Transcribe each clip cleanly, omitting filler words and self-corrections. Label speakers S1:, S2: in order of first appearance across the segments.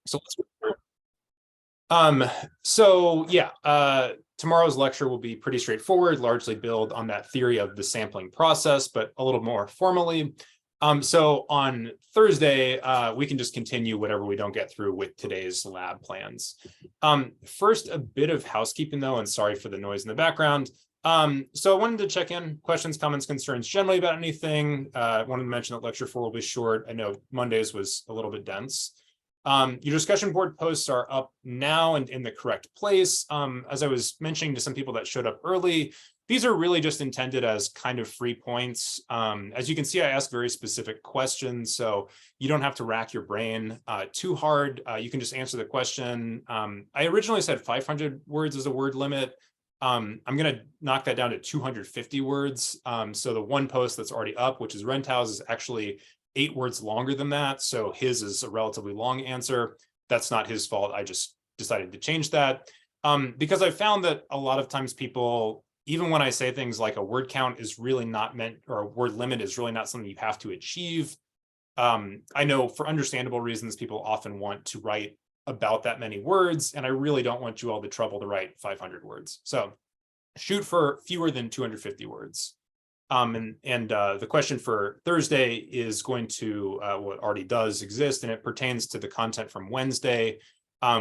S1: So um, so yeah, tomorrow's lecture will be pretty straightforward, largely build on that theory of the sampling process, but a little more formally. So on Thursday, we can just continue whatever we don't get through with today's lab plans. First, a bit of housekeeping though, and sorry for the noise in the background. So I wanted to check in questions, comments, concerns generally about anything. I wanted to mention that lecture 4 will be short. I know Mondays was a little bit dense. Your discussion board posts are up now and in the correct place. As I was mentioning to some people that showed up early, these are really just intended as kind of free points. As you can see, I ask very specific questions, so you don't have to rack your brain too hard. You can just answer the question. I originally said 500 words as a word limit. I'm going to knock that down to 250 words. So the one post that's already up, which is Renthouse, is actually 8 words longer than that. So his is a relatively long answer. That's not his fault. I just decided to change that because I found that a lot of times people, even when I say things like a word count is really not meant, or a word limit is really not something you have to achieve. I know for understandable reasons, people often want to write about that many words, and I really don't want you all the trouble to write 500 words. So shoot for fewer than 250 words. The question for Thursday is going to, what already does exist, and it pertains to the content from Wednesday,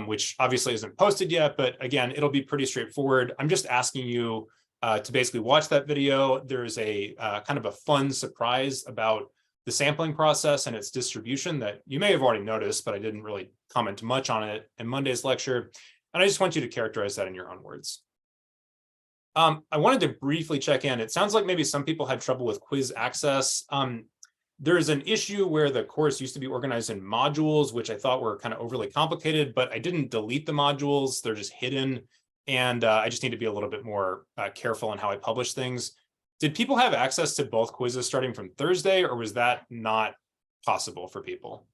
S1: which obviously isn't posted yet, but again, it'll be pretty straightforward. I'm just asking you to basically watch that video. There's a kind of a fun surprise about the sampling process and its distribution that you may have already noticed, but I didn't really comment much on it in Monday's lecture. And I just want you to characterize that in your own words. I wanted to briefly check in. It sounds like maybe some people had trouble with quiz access. There's an issue where the course used to be organized in modules, which I thought were kind of overly complicated, but I didn't delete the modules. They're just hidden. And I just need to be a little bit more careful in how I publish things. Did people have access to both quizzes starting from Thursday, or was that not possible for people?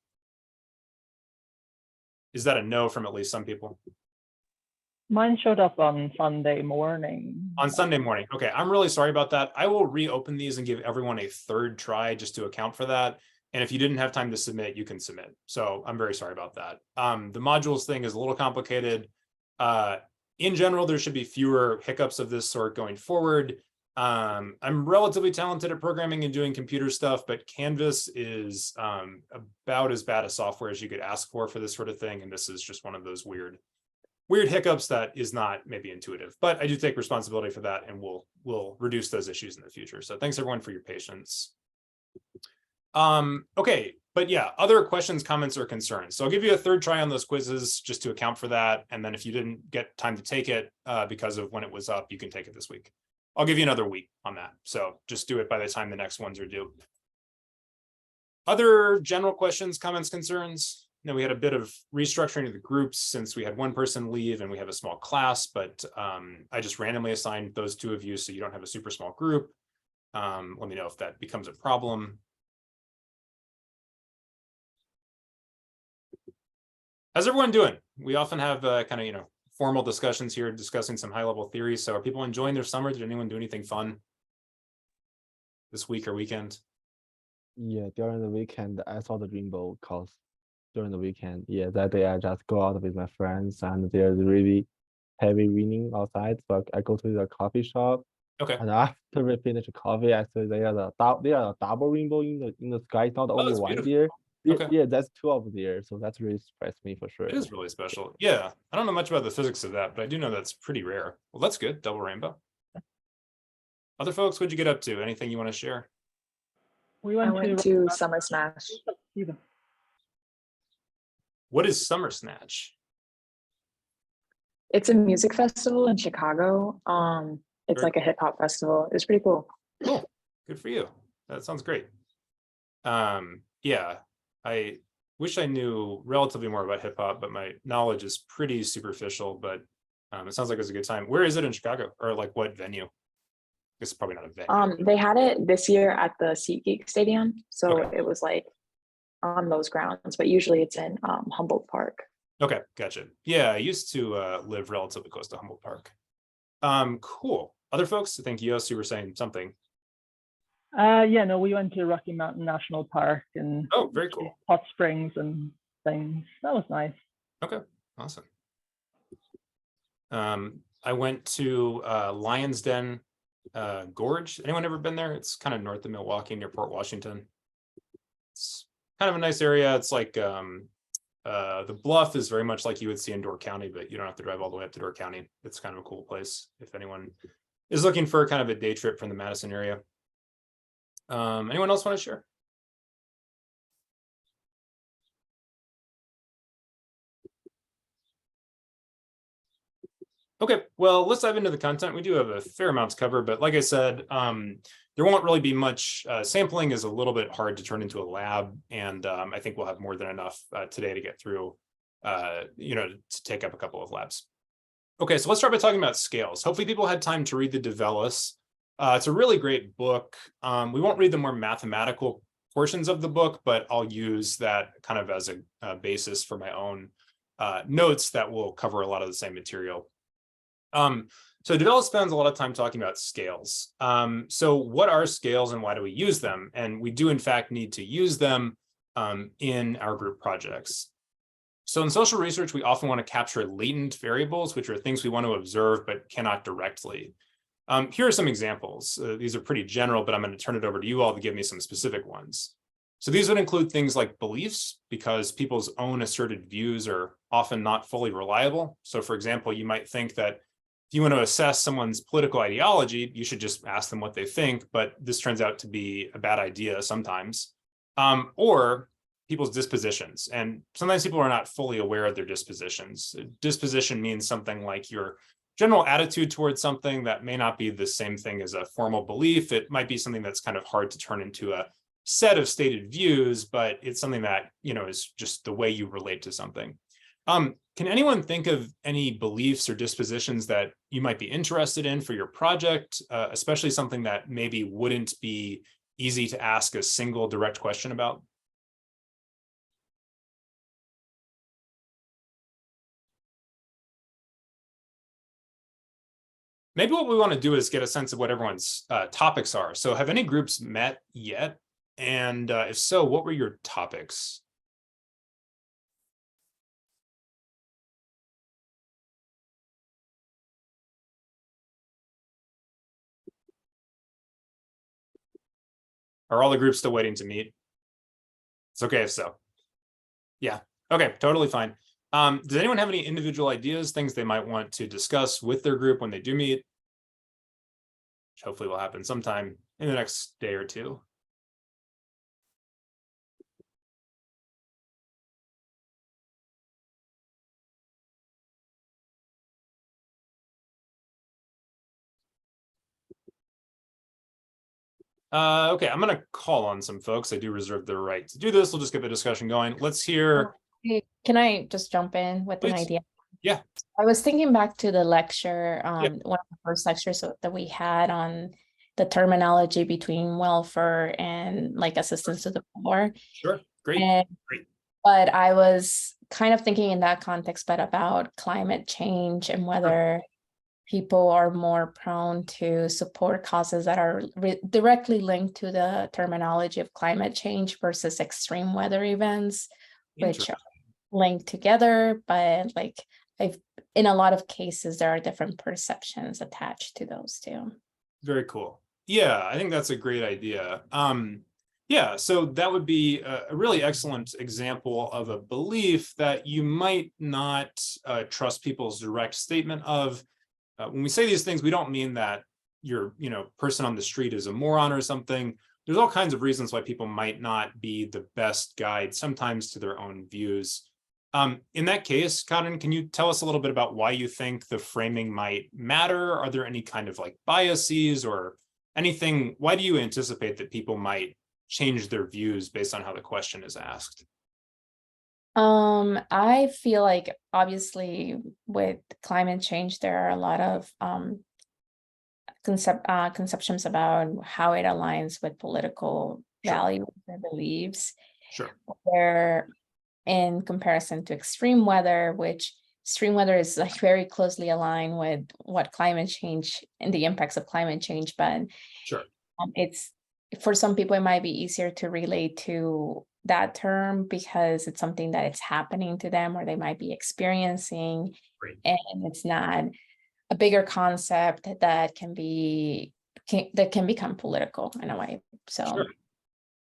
S1: Is that a no from at least some people?
S2: Mine showed up on Sunday morning.
S1: On Sunday morning. Okay, I'm really sorry about that. I will reopen these and give everyone a third try just to account for that. And if you didn't have time to submit, you can submit. So I'm very sorry about that. The modules thing is a little complicated. In general, there should be fewer hiccups of this sort going forward. I'm relatively talented at programming and doing computer stuff, but Canvas is about as bad a software as you could ask for this sort of thing. And this is just one of those weird hiccups that is not maybe intuitive, but I do take responsibility for that, and we'll reduce those issues in the future. So thanks everyone for your patience. Okay, but yeah, other questions, comments, or concerns. So I'll give you a third try on those quizzes just to account for that. And then if you didn't get time to take it because of when it was up, you can take it this week. I'll give you another week on that. So just do it by the time the next ones are due. Other general questions, comments, concerns? Now, we had a bit of restructuring of the groups since we had one person leave and we have a small class, but I just randomly assigned those 2 of you so you don't have a super small group. Let me know if that becomes a problem. How's everyone doing? We often have kind of, formal discussions here discussing some high-level theories. So are people enjoying their summer? Did anyone do anything fun this week or weekend?
S3: Yeah, during the weekend, I saw the rainbow cause during the weekend. Yeah, that day I just go out with my friends and there's really heavy raining outside. So I go to the coffee shop.
S1: Okay.
S3: And after we finish coffee, I see there are a double rainbow in the sky. It's not only one
S1: beautiful.
S3: there.
S1: Okay.
S3: Yeah, that's 2 of there. So that's really surprised me for sure.
S1: It is really special. Yeah, I don't know much about the physics of that, but I do know that's pretty rare. Well, that's good. Double rainbow. Other folks, what'd you get up to? Anything you want to share?
S2: We
S4: I
S2: went
S4: to Summer Smash.
S1: What is Summer Snatch?
S4: It's a music festival in Chicago. It's like a hip hop festival. It's pretty cool.
S1: Cool. Good for you. That sounds great. Yeah, I wish I knew relatively more about hip hop, but my knowledge is pretty superficial, but it sounds like it was a good time. Where is it in Chicago, or like what venue? It's probably not a venue.
S4: They had it this year at the SeatGeek Stadium. So it was like on those grounds, but usually it's in Humboldt Park.
S1: Okay, gotcha. Yeah, I used to live relatively close to Humboldt Park. Cool. Other folks? I think Yos, you were saying something.
S2: Yeah, no, we went to Rocky Mountain National Park and
S1: oh, very cool.
S2: hot springs and things. That was nice.
S1: Okay, awesome. I went to Lion's Den Gorge. Anyone ever been there? It's kind of north of Milwaukee near Port Washington. It's kind of a nice area. It's like the bluff is very much like you would see in Door County, but you don't have to drive all the way up to Door County. It's kind of a cool place if anyone is looking for kind of a day trip from the Madison area. Anyone else want to share? Okay, well, let's dive into the content. We do have a fair amount to cover, but like I said, there won't really be much. Sampling is a little bit hard to turn into a lab, and I think we'll have more than enough today to get through, to take up a couple of labs. Okay, so let's start by talking about scales. Hopefully people had time to read the Develis. It's a really great book. We won't read the more mathematical portions of the book, but I'll use that kind of as a basis for my own notes that will cover a lot of the same material. So Develis spends a lot of time talking about scales. So what are scales and why do we use them? And we do in fact need to use them in our group projects. So in social research, we often want to capture latent variables, which are things we want to observe but cannot directly. Here are some examples. These are pretty general, but I'm going to turn it over to you all to give me some specific ones. So these would include things like beliefs, because people's own asserted views are often not fully reliable. So for example, you might think that if you want to assess someone's political ideology, you should just ask them what they think, but this turns out to be a bad idea sometimes. Or people's dispositions. And sometimes people are not fully aware of their dispositions. Disposition means something like your general attitude towards something that may not be the same thing as a formal belief. It might be something that's kind of hard to turn into a set of stated views, but it's something that, is just the way you relate to something. Can anyone think of any beliefs or dispositions that you might be interested in for your project, especially something that maybe wouldn't be easy to ask a single direct question about? Maybe what we want to do is get a sense of what everyone's topics are. So have any groups met yet? And if so, what were your topics? Are all the groups still waiting to meet? It's okay if so. Yeah, okay, totally fine. Does anyone have any individual ideas, things they might want to discuss with their group when they do meet? Which hopefully will happen sometime in the next day or two. Okay, I'm going to call on some folks. I do reserve the right to do this. We'll just get the discussion going. Let's hear.
S5: Hey, can I just jump in with an
S1: Please.
S5: idea?
S1: Yeah.
S5: I was thinking back to the lecture,
S1: Yeah.
S5: one of the first lectures that we had on the terminology between welfare and like assistance to the poor.
S1: Sure, great.
S5: And,
S1: Great.
S5: But I was kind of thinking in that context, but about climate change and whether people are more prone to support causes that are directly linked to the terminology of climate change versus extreme weather events, which are linked together, but like in a lot of cases, there are different perceptions attached to those two.
S1: Very cool. Yeah, I think that's a great idea. Yeah, so that would be a really excellent example of a belief that you might not trust people's direct statement of. When we say these things, we don't mean that your person on the street is a moron or something. There's all kinds of reasons why people might not be the best guide sometimes to their own views. In that case, Kadrin, can you tell us a little bit about why you think the framing might matter? Are there any kind of like biases or anything? Why do you anticipate that people might change their views based on how the question is asked?
S5: I feel like obviously with climate change, there are a lot of conceptions about how it aligns with political values and beliefs.
S1: Sure.
S5: Where in comparison to extreme weather, which extreme weather is like very closely aligned with what climate change and the impacts of climate change, but
S1: sure,
S5: it's for some people it might be easier to relate to that term because it's something that it's happening to them or they might be experiencing.
S1: Great.
S5: And it's not a bigger concept that can become political in a way. So
S1: Sure.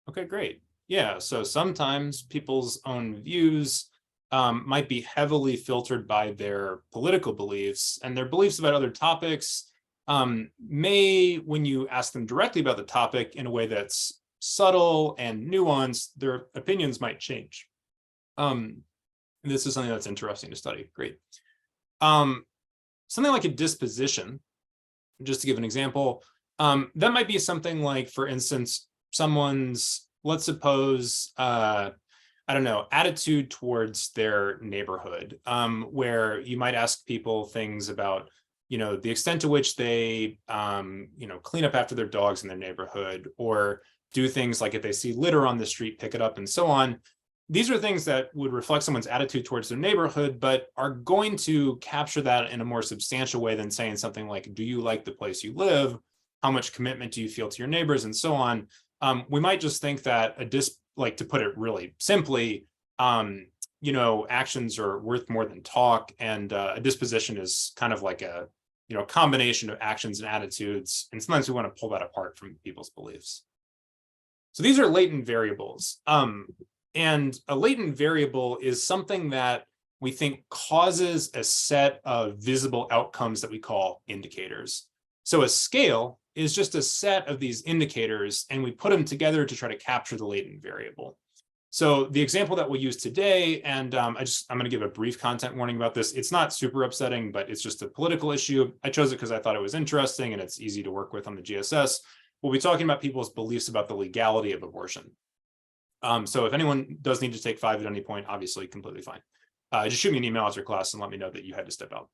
S1: Okay, great. Yeah, so sometimes people's own views might be heavily filtered by their political beliefs, and their beliefs about other topics may, when you ask them directly about the topic in a way that's subtle and nuanced, their opinions might change. This is something that's interesting to study. Great. Something like a disposition, just to give an example, that might be something like, for instance, someone's, let's suppose, I don't know, attitude towards their neighborhood, where you might ask people things about, the extent to which they, clean up after their dogs in their neighborhood, or do things like if they see litter on the street, pick it up, and so on. These are things that would reflect someone's attitude towards their neighborhood, but are going to capture that in a more substantial way than saying something like, do you like the place you live? How much commitment do you feel to your neighbors, and so on. We might just think that to put it really simply, actions are worth more than talk, and a disposition is kind of like a combination of actions and attitudes, and sometimes we want to pull that apart from people's beliefs. So these are latent variables, and a latent variable is something that we think causes a set of visible outcomes that we call indicators. So a scale is just a set of these indicators, and we put them together to try to capture the latent variable. So the example that we'll use today, and I'm going to give a brief content warning about this. It's not super upsetting, but it's just a political issue. I chose it because I thought it was interesting and it's easy to work with on the GSS. We'll be talking about people's beliefs about the legality of abortion. So if anyone does need to take 5 at any point, obviously completely fine. Just shoot me an email after class and let me know that you had to step out.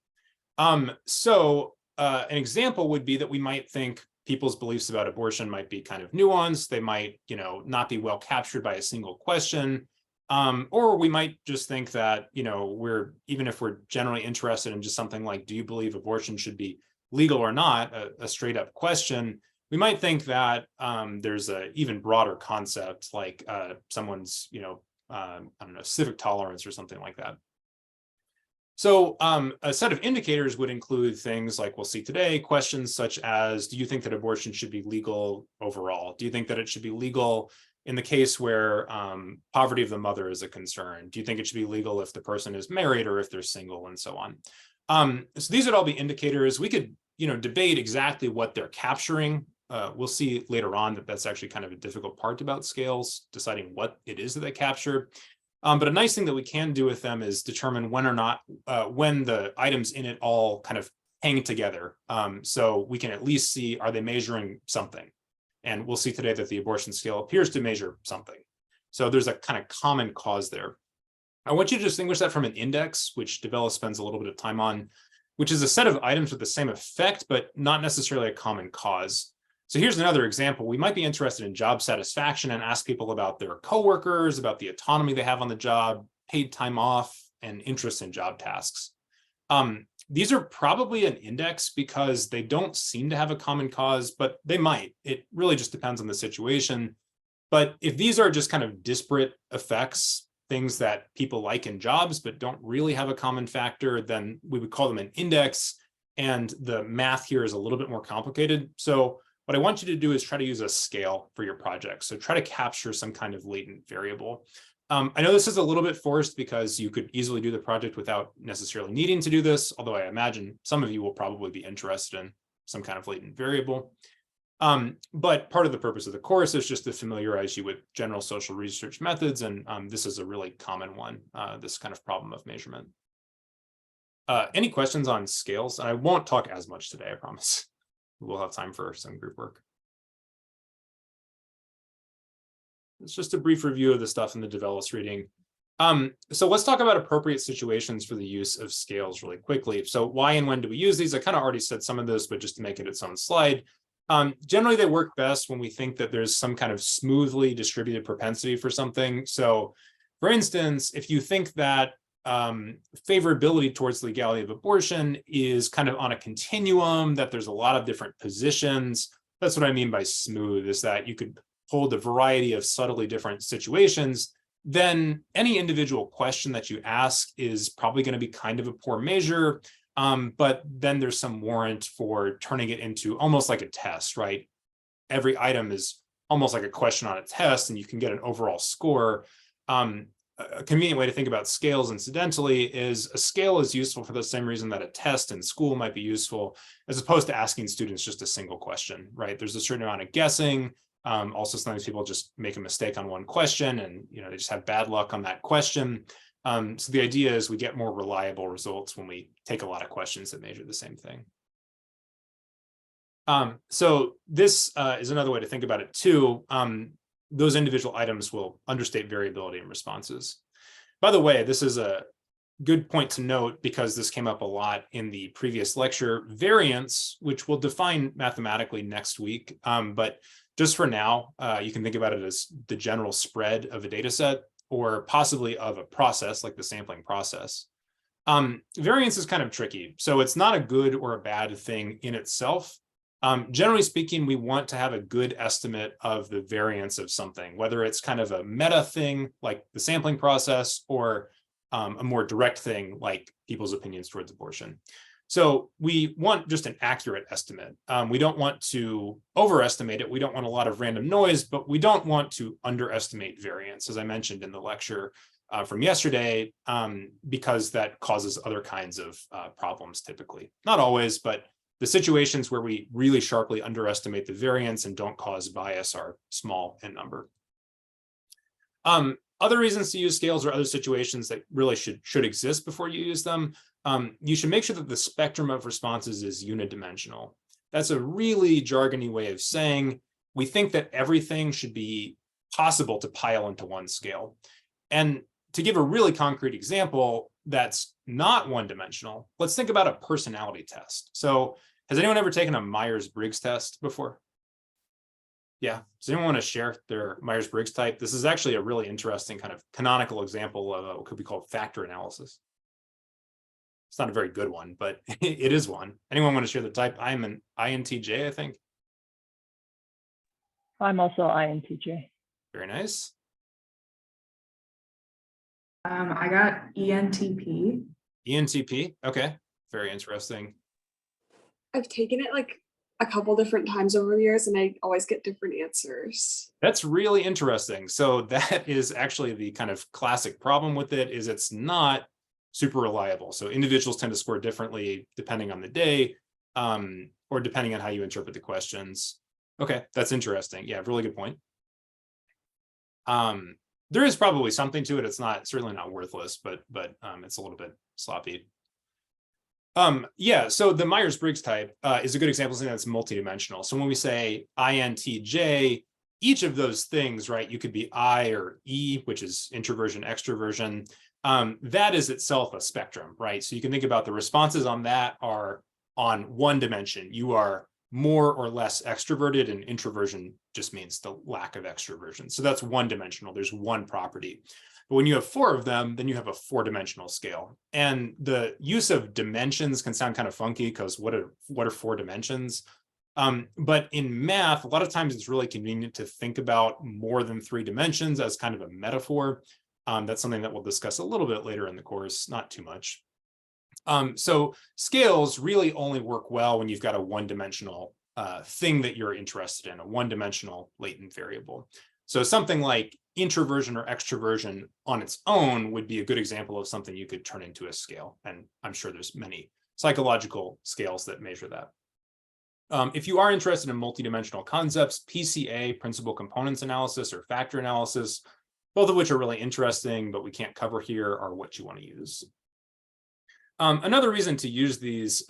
S1: An example would be that we might think people's beliefs about abortion might be kind of nuanced. They might, not be well captured by a single question. Or we might just think that, even if we're generally interested in just something like, do you believe abortion should be legal or not, a straight up question, we might think that there's an even broader concept like someone's, I don't know, civic tolerance or something like that. So a set of indicators would include things like we'll see today, questions such as, do you think that abortion should be legal overall? Do you think that it should be legal in the case where poverty of the mother is a concern? Do you think it should be legal if the person is married or if they're single, and so on? So these would all be indicators. We could, debate exactly what they're capturing. We'll see later on that that's actually kind of a difficult part about scales, deciding what it is that they capture. But a nice thing that we can do with them is determine when or not, when the items in it all kind of hang together. So we can at least see, are they measuring something? And we'll see today that the abortion scale appears to measure something. So there's a kind of common cause there. I want you to distinguish that from an index, which Develos spends a little bit of time on, which is a set of items with the same effect, but not necessarily a common cause. So here's another example. We might be interested in job satisfaction and ask people about their coworkers, about the autonomy they have on the job, paid time off, and interest in job tasks. These are probably an index because they don't seem to have a common cause, but they might. It really just depends on the situation. But if these are just kind of disparate effects, things that people like in jobs but don't really have a common factor, then we would call them an index. And the math here is a little bit more complicated. So what I want you to do is try to use a scale for your project. So try to capture some kind of latent variable. I know this is a little bit forced because you could easily do the project without necessarily needing to do this, although I imagine some of you will probably be interested in some kind of latent variable. But part of the purpose of the course is just to familiarize you with general social research methods, and this is a really common one, this kind of problem of measurement. Any questions on scales? And I won't talk as much today, I promise. We'll have time for some group work. It's just a brief review of the stuff in the Develos reading. So let's talk about appropriate situations for the use of scales really quickly. So why and when do we use these? I kind of already said some of this, but just to make it its own slide. Generally, they work best when we think that there's some kind of smoothly distributed propensity for something. So for instance, if you think that favorability towards legality of abortion is kind of on a continuum, that there's a lot of different positions. That's what I mean by smooth, is that you could hold a variety of subtly different situations then any individual question that you ask is probably going to be kind of a poor measure. But then there's some warrant for turning it into almost like a test, right? Every item is almost like a question on a test, and you can get an overall score. A convenient way to think about scales, incidentally, is a scale is useful for the same reason that a test in school might be useful, as opposed to asking students just a single question, right? There's a certain amount of guessing. Also, sometimes people just make a mistake on one question, and they just have bad luck on that question. So the idea is we get more reliable results when we take a lot of questions that measure the same thing. So this is another way to think about it too. Those individual items will understate variability in responses. By the way, this is a good point to note because this came up a lot in the previous lecture. Variance, which we'll define mathematically next week, but just for now, you can think about it as the general spread of a data set or possibly of a process like the sampling process. Variance is kind of tricky. So it's not a good or a bad thing in itself. Generally speaking, we want to have a good estimate of the variance of something, whether it's kind of a meta thing like the sampling process or a more direct thing like people's opinions towards abortion. So we want just an accurate estimate. We don't want to overestimate it. We don't want a lot of random noise, but we don't want to underestimate variance, as I mentioned in the lecture from yesterday, because that causes other kinds of problems typically. Not always, but the situations where we really sharply underestimate the variance and don't cause bias are small in number. Other reasons to use scales or other situations that really should exist before you use them. You should make sure that the spectrum of responses is unidimensional. That's a really jargony way of saying we think that everything should be possible to pile into one scale. And to give a really concrete example that's not one-dimensional, let's think about a personality test. So has anyone ever taken a Myers-Briggs test before? Yeah, does anyone want to share their Myers-Briggs type? This is actually a really interesting kind of canonical example of what could be called factor analysis. It's not a very good one, but it is one. Anyone want to share the type? I'm an INTJ, I think.
S2: I'm also INTJ.
S1: Very nice.
S6: I got ENTP.
S1: ENTP, okay, very interesting.
S7: I've taken it like a couple different times over the years and I always get different answers.
S1: That's really interesting. So that is actually the kind of classic problem with it, is it's not super reliable. So individuals tend to score differently depending on the day, or depending on how you interpret the questions. Okay, that's interesting. Yeah, really good point. There is probably something to it. It's certainly not worthless, but it's a little bit sloppy. Yeah, so the Myers-Briggs type is a good example of something that's multidimensional. So when we say INTJ, each of those things, right, you could be I or E, which is introversion, extroversion. That is itself a spectrum, right? So you can think about the responses on that are on one dimension. You are more or less extroverted, and introversion just means the lack of extroversion. So that's one dimensional. There's one property. But when you have four of them, then you have a four-dimensional scale. And the use of dimensions can sound kind of funky because what are four dimensions? But in math, a lot of times it's really convenient to think about more than three dimensions as kind of a metaphor. That's something that we'll discuss a little bit later in the course, not too much. So scales really only work well when you've got a one-dimensional thing that you're interested in, a one-dimensional latent variable. So something like introversion or extroversion on its own would be a good example of something you could turn into a scale. And I'm sure there's many psychological scales that measure that. If you are interested in multidimensional concepts, PCA, principal components analysis, or factor analysis, both of which are really interesting, but we can't cover here, are what you want to use. Another reason to use these,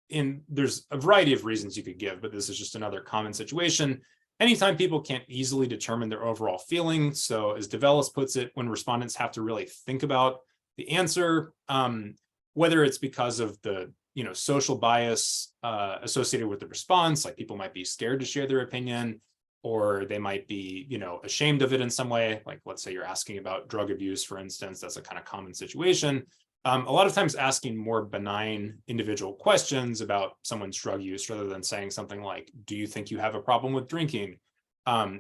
S1: there's a variety of reasons you could give, but this is just another common situation. Anytime people can't easily determine their overall feeling, so as DeVellis puts it, when respondents have to really think about the answer, whether it's because of the social bias associated with the response, like people might be scared to share their opinion, or they might be ashamed of it in some way, like let's say you're asking about drug abuse, for instance. That's a kind of common situation. A lot of times asking more benign individual questions about someone's drug use rather than saying something like, do you think you have a problem with drinking,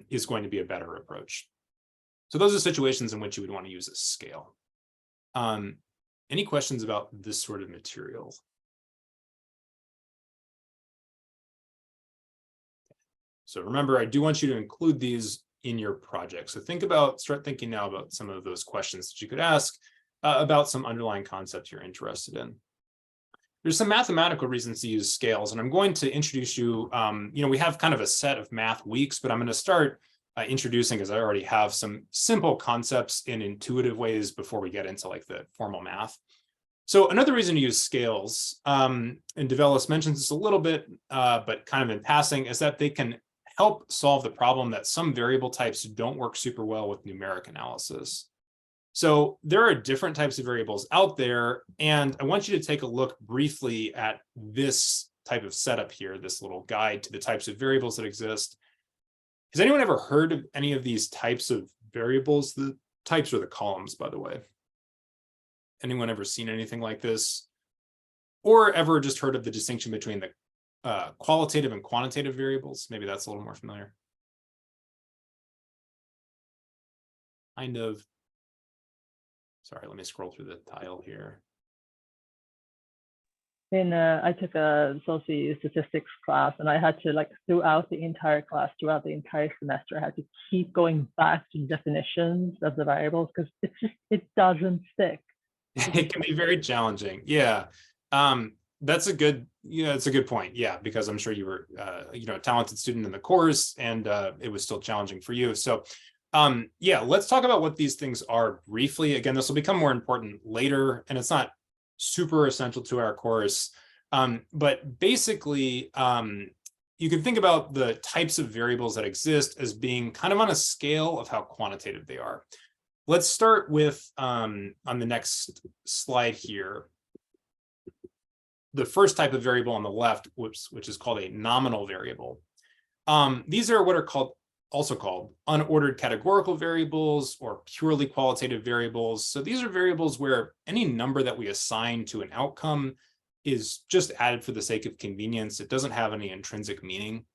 S1: is going to be a better approach. So those are situations in which you would want to use a scale. Any questions about this sort of material? So remember, I do want you to include these in your project. So start thinking now about some of those questions that you could ask about some underlying concepts you're interested in. There's some mathematical reasons to use scales, and I'm going to introduce you, we have kind of a set of math weeks, but I'm going to start introducing, as I already have, some simple concepts in intuitive ways before we get into like the formal math. So another reason to use scales, and Develis mentions this a little bit, but kind of in passing, is that they can help solve the problem that some variable types don't work super well with numeric analysis. So there are different types of variables out there, and I want you to take a look briefly at this type of setup here, this little guide to the types of variables that exist. Has anyone ever heard of any of these types of variables? The types are the columns, by the way. Anyone ever seen anything like this? Or ever just heard of the distinction between the qualitative and quantitative variables? Maybe that's a little more familiar. Kind of. Sorry, let me scroll through the tile here.
S2: I took a social statistics class, and I had to, like, throughout the entire class, throughout the entire semester, I had to keep going back to definitions of the variables because it doesn't stick.
S1: It can be very challenging. Yeah. That's a good, it's a good point. Yeah, because I'm sure you were, a talented student in the course, and it was still challenging for you. So yeah, let's talk about what these things are briefly. Again, this will become more important later, and it's not super essential to our course. But basically, you can think about the types of variables that exist as being kind of on a scale of how quantitative they are. Let's start with, on the next slide here, the first type of variable on the left, which is called a nominal variable. These are what are also called unordered categorical variables or purely qualitative variables. So these are variables where any number that we assign to an outcome is just added for the sake of convenience. It doesn't have any intrinsic meaning.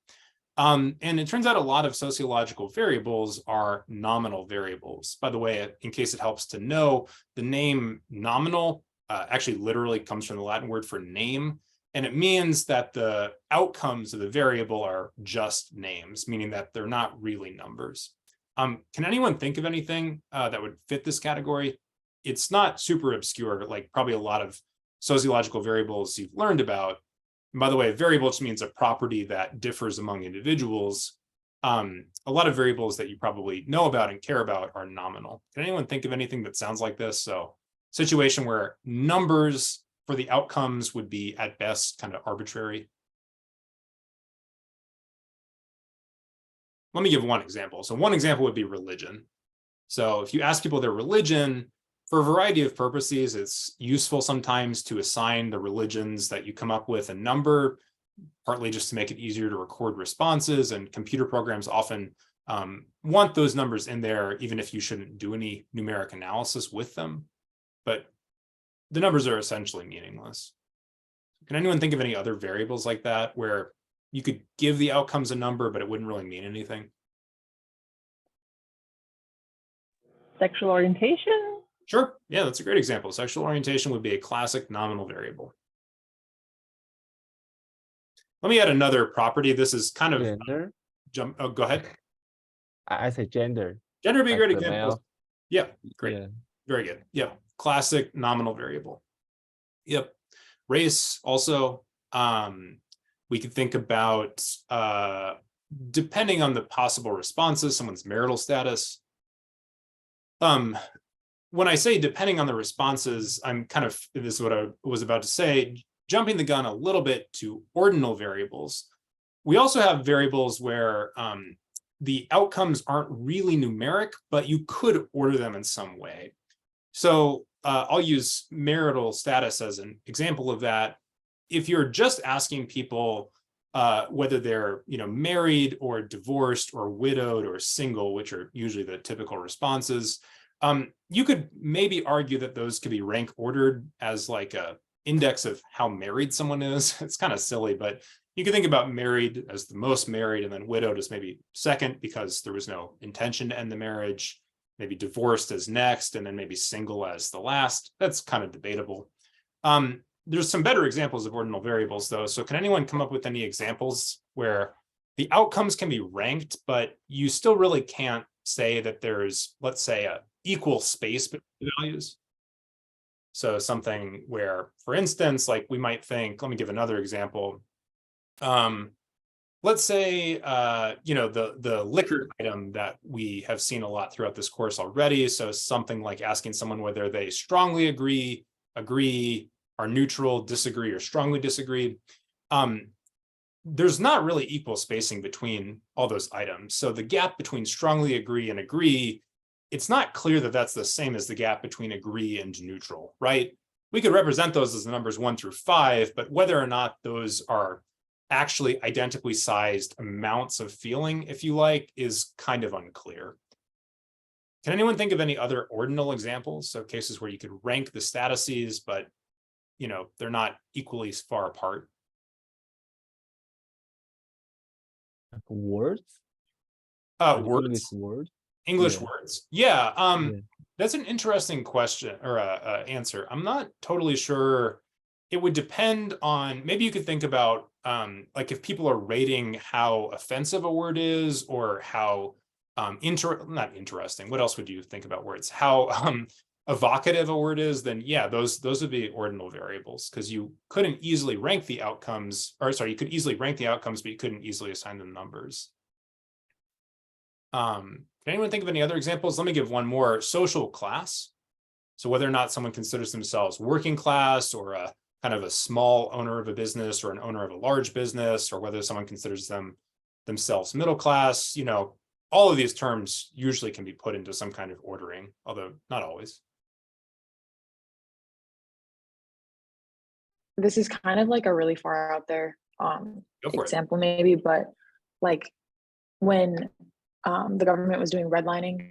S1: And it turns out a lot of sociological variables are nominal variables. By the way, in case it helps to know, the name nominal actually literally comes from the Latin word for name. And it means that the outcomes of the variable are just names, meaning that they're not really numbers. Can anyone think of anything that would fit this category? It's not super obscure, like probably a lot of sociological variables you've learned about. And by the way, a variable just means a property that differs among individuals. A lot of variables that you probably know about and care about are nominal. Can anyone think of anything that sounds like this? So, situation where numbers for the outcomes would be at best kind of arbitrary. Let me give one example. So one example would be religion. So if you ask people their religion, for a variety of purposes, it's useful sometimes to assign the religions that you come up with a number, partly just to make it easier to record responses, and computer programs often want those numbers in there, even if you shouldn't do any numeric analysis with them. But the numbers are essentially meaningless. Can anyone think of any other variables like that where you could give the outcomes a number, but it wouldn't really mean anything?
S2: Sexual orientation?
S1: Sure. Yeah, that's a great example. Sexual orientation would be a classic nominal variable. Let me add another property. This is kind of
S3: Gender?
S1: Oh, go ahead.
S3: I say gender.
S1: Gender would be a great
S3: Like the
S1: example.
S3: male.
S1: Yeah, great.
S3: Yeah.
S1: Very good. Yep. Classic nominal variable. Yep. Race also. We could think about, depending on the possible responses, someone's marital status. When I say depending on the responses, I'm kind of, this is what I was about to say, jumping the gun a little bit to ordinal variables. We also have variables where the outcomes aren't really numeric, but you could order them in some way. So I'll use marital status as an example of that. If you're just asking people whether they're married or divorced or widowed or single, which are usually the typical responses, you could maybe argue that those could be rank ordered as like a index of how married someone is. It's kind of silly, but you can think about married as the most married, and then widowed as maybe second because there was no intention to end the marriage. maybe divorced as next, and then maybe single as the last. That's kind of debatable. There's some better examples of ordinal variables though. So can anyone come up with any examples where the outcomes can be ranked, but you still really can't say that there's, let's say, a equal space between the values? So something where, for instance, like we might think, let me give another example. Let's say, the liquor item that we have seen a lot throughout this course already. So something like asking someone whether they strongly agree, are neutral, disagree, or strongly disagree. There's not really equal spacing between all those items. So the gap between strongly agree and agree, it's not clear that that's the same as the gap between agree and neutral, right? We could represent those as the numbers 1 through 5, but whether or not those are actually identically sized amounts of feeling, if you like, is kind of unclear. Can anyone think of any other ordinal examples? So cases where you could rank the statuses, but they're not equally far apart.
S3: Like words?
S1: Words.
S3: English words?
S1: English
S3: Yeah.
S1: words. Yeah.
S3: Yeah.
S1: That's an interesting question or answer. I'm not totally sure. It would depend on, maybe you could think about like if people are rating how offensive a word is, or how not interesting. What else would you think about words? How evocative a word is, then yeah, those would be ordinal variables, because you couldn't easily rank the outcomes, or sorry, you could easily rank the outcomes, but you couldn't easily assign them numbers. Can anyone think of any other examples? Let me give one more. Social class. So whether or not someone considers themselves working class, or a kind of a small owner of a business, or an owner of a large business, or whether someone considers themselves middle class, all of these terms usually can be put into some kind of ordering, although not always.
S4: This is kind of like a really far out there
S1: Go for it.
S4: example maybe, but like when the government was doing redlining,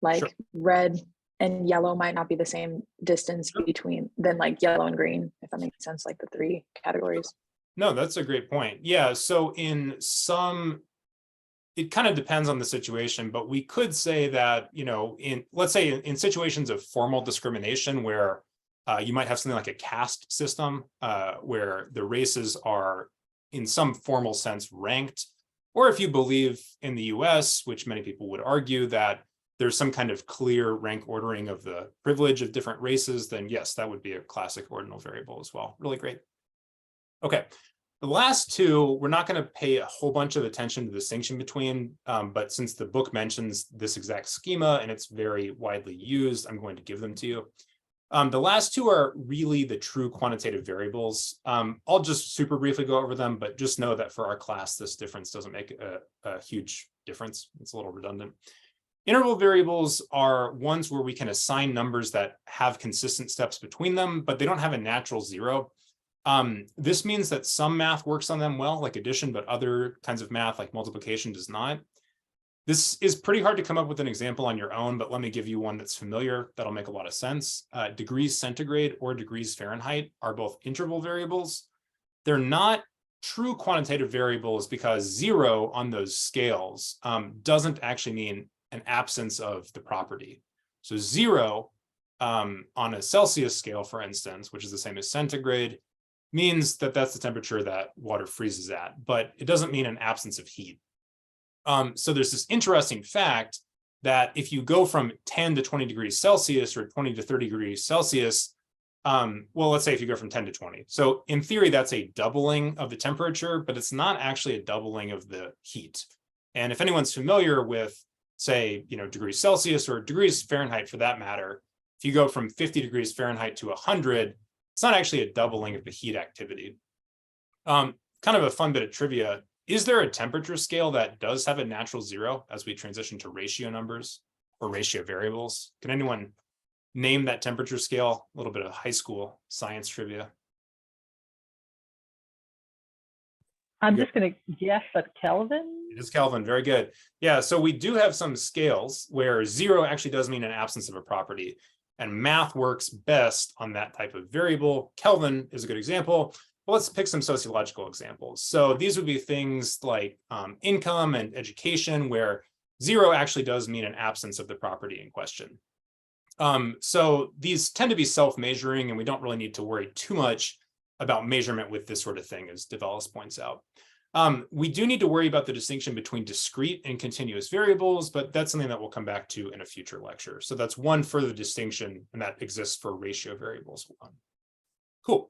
S4: like
S1: Sure.
S4: red and yellow might not be the same distance between than like yellow and green, if that makes sense, like the 3 categories.
S1: No, that's a great point. Yeah, so in some, it kind of depends on the situation, but we could say that, let's say in situations of formal discrimination where you might have something like a caste system where the races are in some formal sense ranked, or if you believe in the US, which many people would argue that there's some kind of clear rank ordering of the privilege of different races, then yes, that would be a classic ordinal variable as well. Really great. Okay, the last 2, we're not going to pay a whole bunch of attention to the distinction between, but since the book mentions this exact schema and it's very widely used, I'm going to give them to you. The last 2 are really the true quantitative variables. I'll just super briefly go over them, but just know that for our class, this difference doesn't make a huge difference. It's a little redundant. Interval variables are ones where we can assign numbers that have consistent steps between them, but they don't have a natural 0. This means that some math works on them well, like addition, but other kinds of math, like multiplication, does not. This is pretty hard to come up with an example on your own, but let me give you one that's familiar. That'll make a lot of sense. Degrees centigrade or degrees Fahrenheit are both interval variables. They're not true quantitative variables because 0 on those scales doesn't actually mean an absence of the property. So 0 on a Celsius scale, for instance, which is the same as centigrade, means that that's the temperature that water freezes at, but it doesn't mean an absence of heat. So there's this interesting fact that if you go from 10 to 20 degrees Celsius or 20 to 30 degrees Celsius, well, let's say if you go from 10 to 20. So in theory, that's a doubling of the temperature, but it's not actually a doubling of the heat. And if anyone's familiar with, say, degrees Celsius or degrees Fahrenheit for that matter, if you go from 50 degrees Fahrenheit to 100, it's not actually a doubling of the heat activity. Kind of a fun bit of trivia. Is there a temperature scale that does have a natural 0 as we transition to ratio numbers or ratio variables? Can anyone name that temperature scale? A little bit of high school science trivia.
S2: I'm just going to guess at Kelvin.
S1: It is Kelvin. Very good. Yeah, so we do have some scales where 0 actually does mean an absence of a property, and math works best on that type of variable. Kelvin is a good example. Well, let's pick some sociological examples. So these would be things like income and education, where 0 actually does mean an absence of the property in question. So these tend to be self-measuring, and we don't really need to worry too much about measurement with this sort of thing, as DeVellis points out. We do need to worry about the distinction between discrete and continuous variables, but that's something that we'll come back to in a future lecture. So that's one further distinction, and that exists for ratio variables. Cool.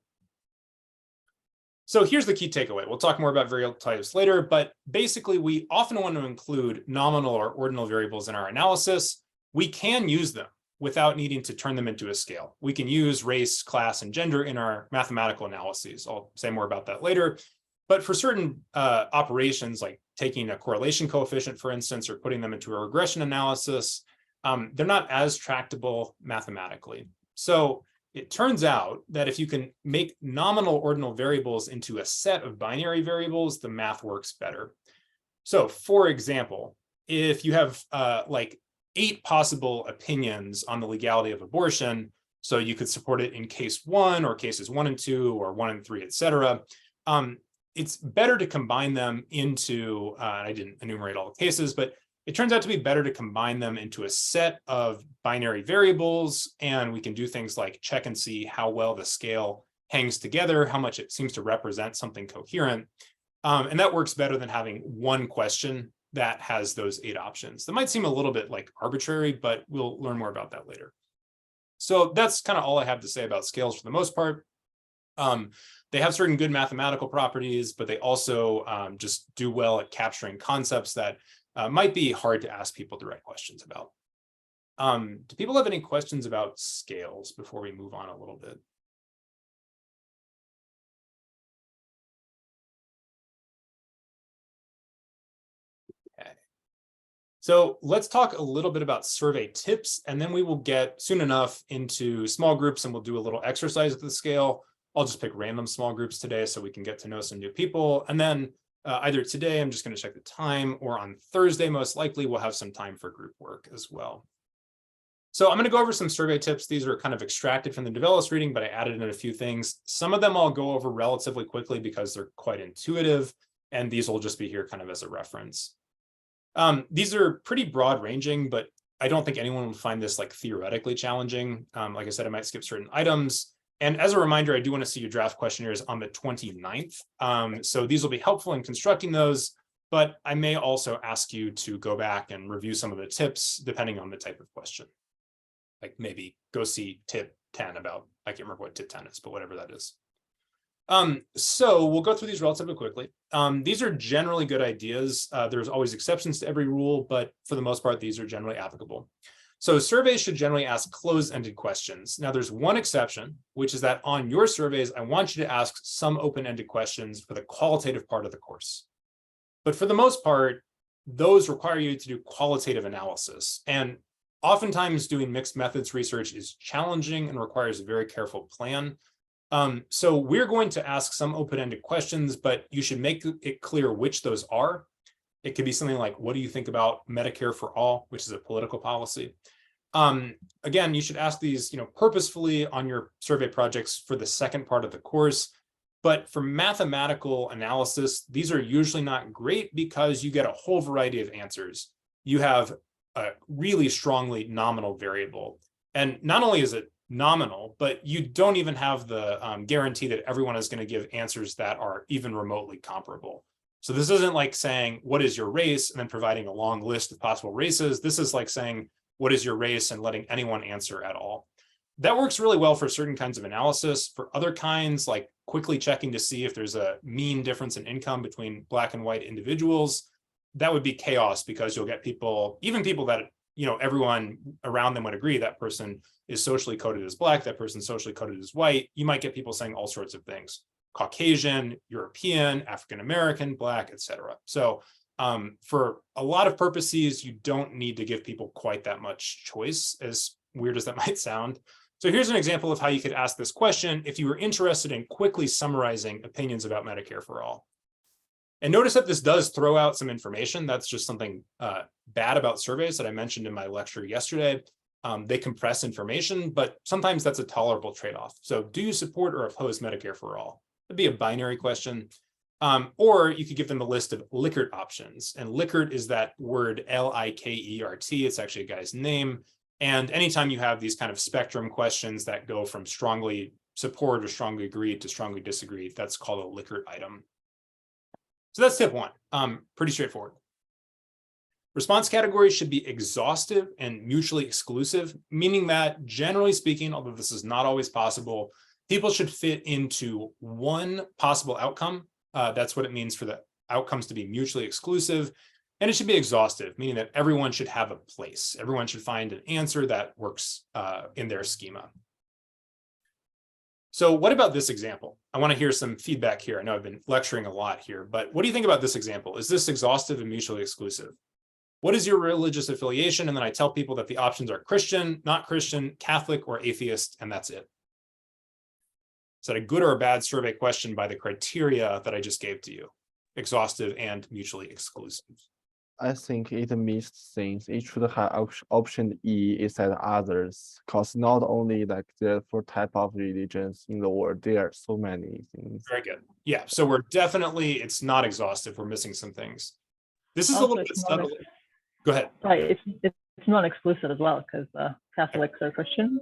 S1: So here's the key takeaway. We'll talk more about variable types later, but basically we often want to include nominal or ordinal variables in our analysis. We can use them without needing to turn them into a scale. We can use race, class, and gender in our mathematical analyses. I'll say more about that later. But for certain operations, like taking a correlation coefficient, for instance, or putting them into a regression analysis, they're not as tractable mathematically. So it turns out that if you can make nominal ordinal variables into a set of binary variables, the math works better. So for example, if you have like 8 possible opinions on the legality of abortion, so you could support it in case 1 or cases 1 and 2 or 1 and 3, etc. It's better to combine them into, I didn't enumerate all the cases, but it turns out to be better to combine them into a set of binary variables, and we can do things like check and see how well the scale hangs together, how much it seems to represent something coherent. And that works better than having one question that has those 8 options. That might seem a little bit like arbitrary, but we'll learn more about that later. So that's kind of all I have to say about scales for the most part. They have certain good mathematical properties, but they also just do well at capturing concepts that might be hard to ask people direct questions about. Do people have any questions about scales before we move on a little bit? Okay. So let's talk a little bit about survey tips, and then we will get soon enough into small groups, and we'll do a little exercise with the scale. I'll just pick random small groups today so we can get to know some new people. And then either today, I'm just going to check the time, or on Thursday, most likely, we'll have some time for group work as well. So I'm going to go over some survey tips. These are kind of extracted from the DeVellis reading, but I added in a few things. Some of them I'll go over relatively quickly because they're quite intuitive, and these will just be here kind of as a reference. These are pretty broad ranging, but I don't think anyone would find this like theoretically challenging. Like I said, I might skip certain items. And as a reminder, I do want to see your draft questionnaires on the 29th. So these will be helpful in constructing those, but I may also ask you to go back and review some of the tips depending on the type of question. Like maybe go see tip 10 about, I can't remember what tip 10 is, but whatever that is. So we'll go through these relatively quickly. These are generally good ideas. There's always exceptions to every rule, but for the most part, these are generally applicable. So surveys should generally ask closed-ended questions. Now there's one exception, which is that on your surveys, I want you to ask some open-ended questions for the qualitative part of the course. But for the most part, those require you to do qualitative analysis. And oftentimes doing mixed methods research is challenging and requires a very careful plan. So we're going to ask some open-ended questions, but you should make it clear which those are. It could be something like, what do you think about Medicare for all, which is a political policy? Again, you should ask these, purposefully on your survey projects for the second part of the course. But for mathematical analysis, these are usually not great because you get a whole variety of answers. You have a really strongly nominal variable. And not only is it nominal, but you don't even have the guarantee that everyone is going to give answers that are even remotely comparable. So this isn't like saying, what is your race? And then providing a long list of possible races. This is like saying, what is your race? And letting anyone answer at all. That works really well for certain kinds of analysis. For other kinds, like quickly checking to see if there's a mean difference in income between Black and white individuals, that would be chaos because you'll get people, even people that, everyone around them would agree that person is socially coded as Black, that person socially coded as white. You might get people saying all sorts of things. Caucasian, European, African-American, Black, etc. So for a lot of purposes, you don't need to give people quite that much choice, as weird as that might sound. So here's an example of how you could ask this question if you were interested in quickly summarizing opinions about Medicare for all. And notice that this does throw out some information. That's just something bad about surveys that I mentioned in my lecture yesterday. They compress information, but sometimes that's a tolerable trade-off. So do you support or oppose Medicare for all? It'd be a binary question. Or you could give them a list of Likert options. And Likert is that word Likert. It's actually a guy's name. And anytime you have these kind of spectrum questions that go from strongly support or strongly agree to strongly disagree, that's called a Likert item. So that's tip one. Pretty straightforward. Response categories should be exhaustive and mutually exclusive, meaning that generally speaking, although this is not always possible, people should fit into one possible outcome. That's what it means for the outcomes to be mutually exclusive. And it should be exhaustive, meaning that everyone should have a place. Everyone should find an answer that works in their schema. So what about this example? I want to hear some feedback here. I know I've been lecturing a lot here, but what do you think about this example? Is this exhaustive and mutually exclusive? What is your religious affiliation? And then I tell people that the options are Christian, not Christian, Catholic, or atheist, and that's it. Is that a good or a bad survey question by the criteria that I just gave to you? Exhaustive and mutually exclusive.
S3: I think it means things. It should have option E is that others, because not only like the four type of religions in the world, there are so many things.
S1: Very good. Yeah, so we're definitely, it's not exhaustive. We're missing some things. This is
S2: Also,
S1: a little bit
S2: it's not
S1: subtle. Go ahead.
S2: Right, it's not exclusive as well, because Catholics are Christian.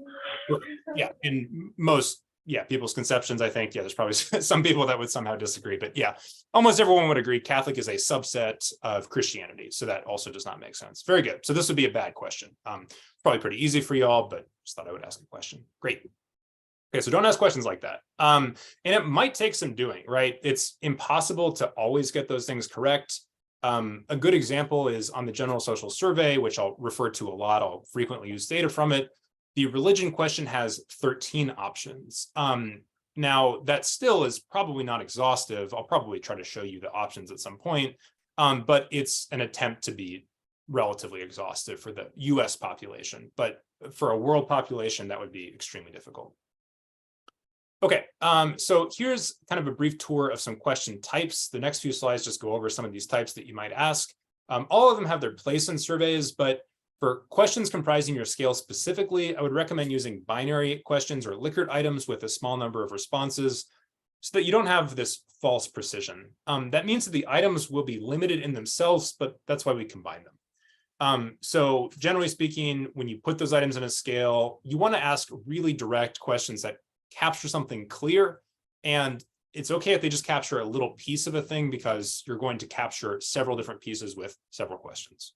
S1: Yeah, in most, people's conceptions, I think, there's probably some people that would somehow disagree, but yeah, almost everyone would agree Catholic is a subset of Christianity. So that also does not make sense. Very good. So this would be a bad question. Probably pretty easy for y'all, but just thought I would ask a question. Great. Okay, so don't ask questions like that. And it might take some doing, right? It's impossible to always get those things correct. A good example is on the General Social Survey, which I'll refer to a lot. I'll frequently use data from it. The religion question has 13 options. Now, that still is probably not exhaustive. I'll probably try to show you the options at some point, but it's an attempt to be relatively exhaustive for the US population. But for a world population, that would be extremely difficult. Okay, so here's kind of a brief tour of some question types. The next few slides just go over some of these types that you might ask. All of them have their place in surveys, but for questions comprising your scale specifically, I would recommend using binary questions or Likert items with a small number of responses so that you don't have this false precision. That means that the items will be limited in themselves, but that's why we combine them. So generally speaking, when you put those items in a scale, you want to ask really direct questions that capture something clear. And it's okay if they just capture a little piece of a thing, because you're going to capture several different pieces with several questions.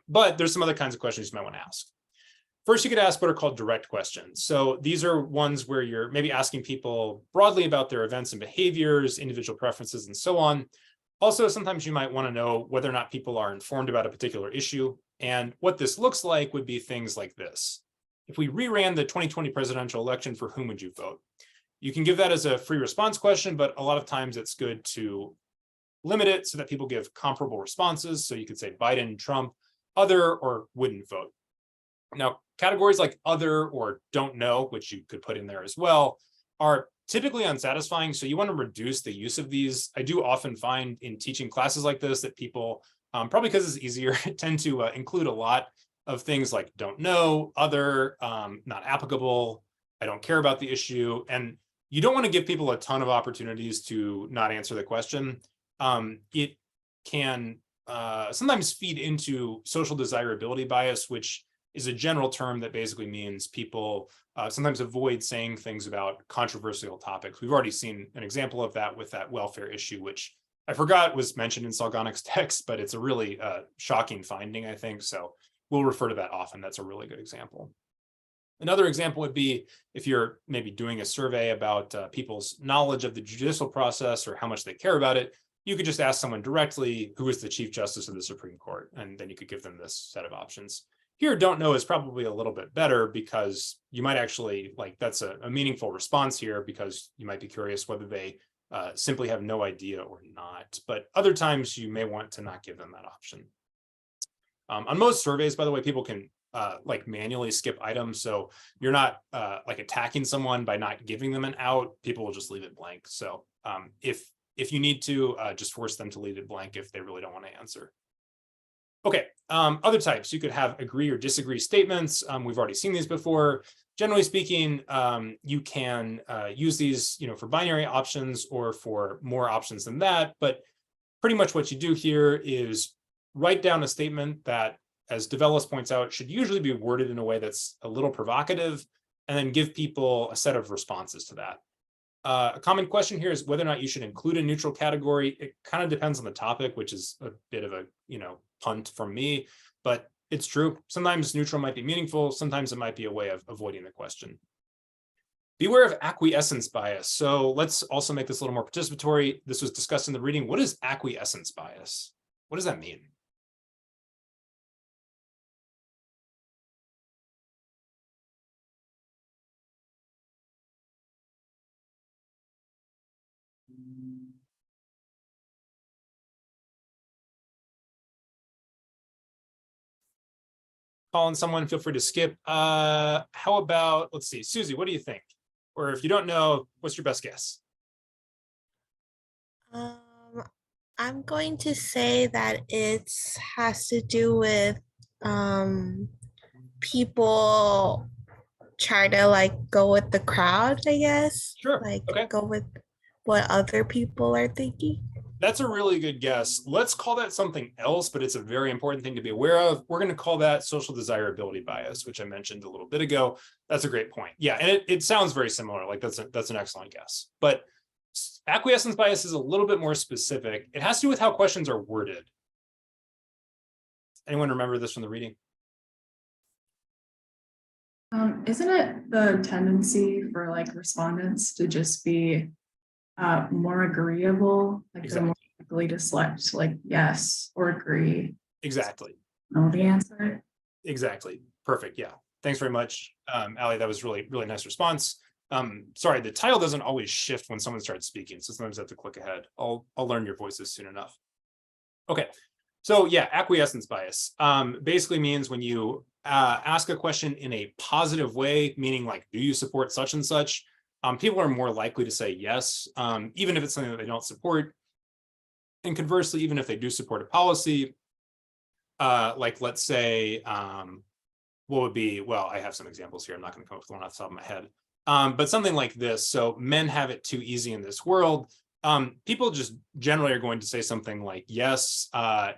S1: But there's some other kinds of questions you might want to ask. First, you could ask what are called direct questions. So these are ones where you're maybe asking people broadly about their events and behaviors, individual preferences, and so on. Also, sometimes you might want to know whether or not people are informed about a particular issue. And what this looks like would be things like this. If we reran the 2020 presidential election, for whom would you vote? You can give that as a free response question, but a lot of times it's good to limit it so that people give comparable responses. So you could say Biden, Trump, other, or wouldn't vote. Now, categories like other or don't know, which you could put in there as well, are typically unsatisfying. So you want to reduce the use of these. I do often find in teaching classes like this that people, probably because it's easier, tend to include a lot of things like don't know, other, not applicable, I don't care about the issue. And you don't want to give people a ton of opportunities to not answer the question. It can sometimes feed into social desirability bias, which is a general term that basically means people sometimes avoid saying things about controversial topics. We've already seen an example of that with that welfare issue, which I forgot was mentioned in Salganik's text, but it's a really shocking finding, I think. So we'll refer to that often. That's a really good example. Another example would be if you're maybe doing a survey about people's knowledge of the judicial process or how much they care about it, you could just ask someone directly, who is the Chief Justice of the Supreme Court? And then you could give them this set of options. Here, don't know is probably a little bit better, because you might actually, like, that's a meaningful response here, because you might be curious whether they simply have no idea or not. But other times you may want to not give them that option. On most surveys, by the way, people can like manually skip items. So you're not like attacking someone by not giving them an out. People will just leave it blank. So if you need to, just force them to leave it blank if they really don't want to answer. Okay, other types, you could have agree or disagree statements. We've already seen these before. Generally speaking, you can use these, for binary options or for more options than that. But pretty much what you do here is write down a statement that, as Develos points out, should usually be worded in a way that's a little provocative, and then give people a set of responses to that. A common question here is whether or not you should include a neutral category. It kind of depends on the topic, which is a bit of a, punt from me, but it's true. Sometimes neutral might be meaningful. Sometimes it might be a way of avoiding the question. Beware of acquiescence bias. So let's also make this a little more participatory. This was discussed in the reading. What is acquiescence bias? What does that mean? Calling someone, feel free to skip. How about, let's see, Susie, what do you think? Or if you don't know, what's your best guess?
S8: I'm going to say that it has to do with people try to like go with the crowd, I guess.
S1: Sure.
S8: Like
S1: Okay.
S8: go with what other people are thinking.
S1: That's a really good guess. Let's call that something else, but it's a very important thing to be aware of. We're going to call that social desirability bias, which I mentioned a little bit ago. That's a great point. Yeah, and it sounds very similar. Like that's an excellent guess. But acquiescence bias is a little bit more specific. It has to do with how questions are worded. Anyone remember this from the reading?
S6: Isn't it the tendency for like respondents to just be more agreeable, like they're more likely to select like yes or agree?
S1: Exactly.
S6: Know the answer.
S1: Exactly. Perfect. Yeah. Thanks very much, Ali. That was really nice response. Sorry, the title doesn't always shift when someone starts speaking, so sometimes I have to click ahead. I'll learn your voices soon enough. Okay. So yeah, acquiescence bias basically means when you ask a question in a positive way, meaning like, do you support such and such? People are more likely to say yes, even if it's something that they don't support. And conversely, even if they do support a policy, like let's say, what would be, well, I have some examples here. I'm not going to come up with one off the top of my head. But something like this. So men have it too easy in this world. People just generally are going to say something like yes,